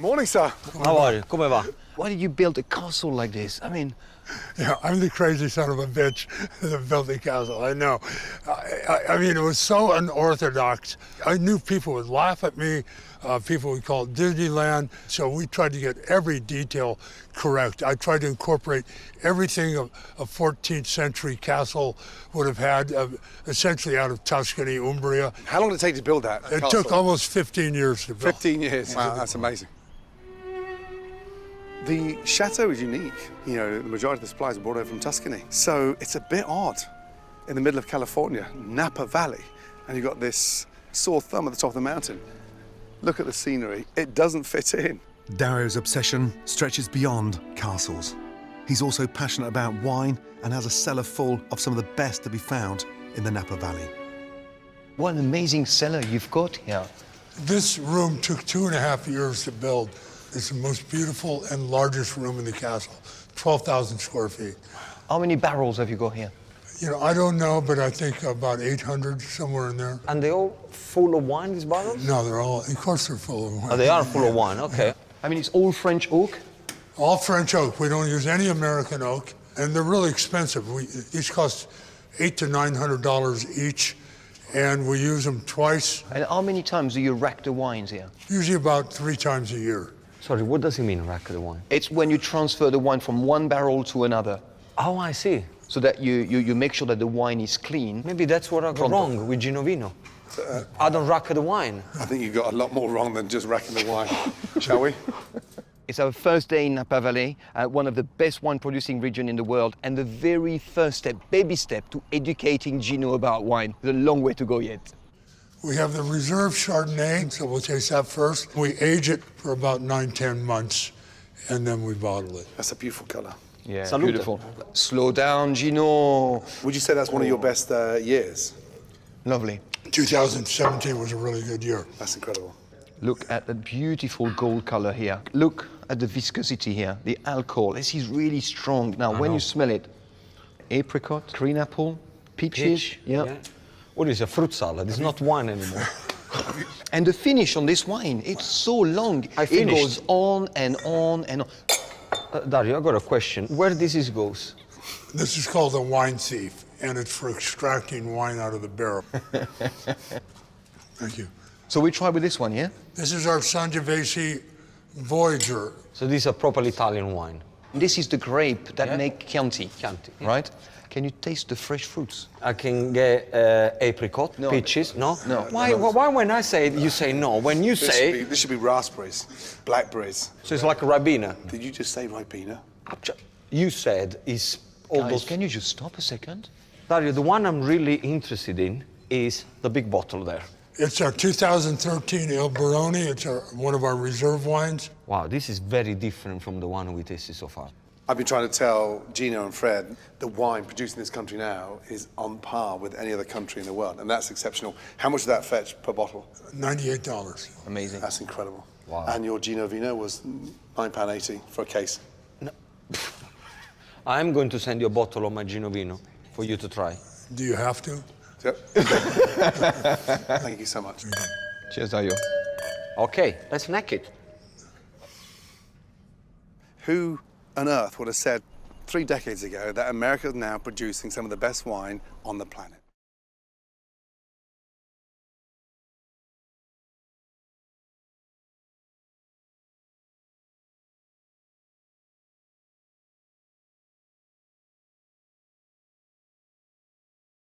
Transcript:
Morning, sir. How are you? Come va? Why did you build a castle like this? I mean... Yeah, I'm the crazy son of a bitch that built the castle, I know. I mean, it was so unorthodox. I knew people would laugh at me, people would call it Disneyland, so we tried to get every detail correct. I tried to incorporate everything a 14th century castle would have had, essentially out of Tuscany, Umbria. How long did it take to build that? It took almost 15 years to build. 15 years, wow, that's amazing. The chateau is unique. You know, the majority of the supplies are brought over from Tuscany. So it's a bit odd in the middle of California, Napa Valley, and you've got this sore thumb at the top of the mountain. Look at the scenery. It doesn't fit in. Dario's obsession stretches beyond castles. He's also passionate about wine and has a cellar full of some of the best to be found in the Napa Valley. What an amazing cellar you've got here. This room took 2.5 years to build. It's the most beautiful and largest room in the castle, 12,000 square feet. How many barrels have you got here? You know, I don't know, but I think about 800, somewhere in there. And they all full of wine, these barrels? No, they're all, of course they're full of wine. Oh, they are full of wine, okay. I mean, it's all French oak? All French oak. We don't use any American oak, and they're really expensive. Each cost $800 to $900 each, and we use them twice. And how many times do you rack the wines here? Usually about 3 times a year. Sorry, what does it mean, rack the wine? It's when you transfer the wine from one barrel to another. Oh, I see. So that you make sure that the wine is clean. Maybe that's what I got wrong with Gino Vino. I don't rack the wine. I think you got a lot more wrong than just racking the wine. Shall we? It's our first day in Napa Valley, one of the best wine-producing regions in the world, and the very first step, baby step, to educating Gino about wine. There's a long way to go yet. We have the reserve Chardonnay, so we'll taste that first. We age it for about 9-10 months, and then we bottle it. That's a beautiful colour. Yeah, Salute. beautiful. Slow down, Gino. Would you say that's one of your best years? Lovely. 2017 was a really good year. That's incredible. Look at the beautiful gold color here. Look at the viscosity here, the alcohol. This is really strong. Now, when you smell it, apricot, green apple, peaches. Peach, yeah. What is a fruit salad? It's not wine anymore. And the finish on this wine, it's so long. I It finished. goes on and on and on. Dario, I got a question. Where this goes? This is called a wine thief, and it's for extracting wine out of the barrel. Thank you. So we try with this one, yeah? This is our Sangiovese Voyager. So this is a proper Italian wine. This is the grape that Yeah. make Chianti. Chianti, yeah. Right? Can you taste the fresh fruits? I can get apricot, No. peaches, no? No. Why when I say it, you say no? When you say, This should be raspberries, blackberries. so it's like a Ribena. Did you just say Ribena? You said is all Guys, those... can you just stop a second? Dario, the one I'm really interested in is the big bottle there. It's our 2013 Il Baroni. It's one of our reserve wines. Wow, this is very different from the one we tasted so far. I've been trying to tell Gino and Fred the wine produced in this country now is on par with any other country in the world, and that's exceptional. How much did that fetch per bottle? $98. Amazing. That's incredible. Wow. And your Gino Vino was £9.80 for a case. I'm going to send you a bottle of my Gino Vino for you to try. Do you have to? Yep. Thank you so much. Cheers, Dario. Okay, let's neck it. Who on earth would have said 3 decades ago that America is now producing some of the best wine on the planet?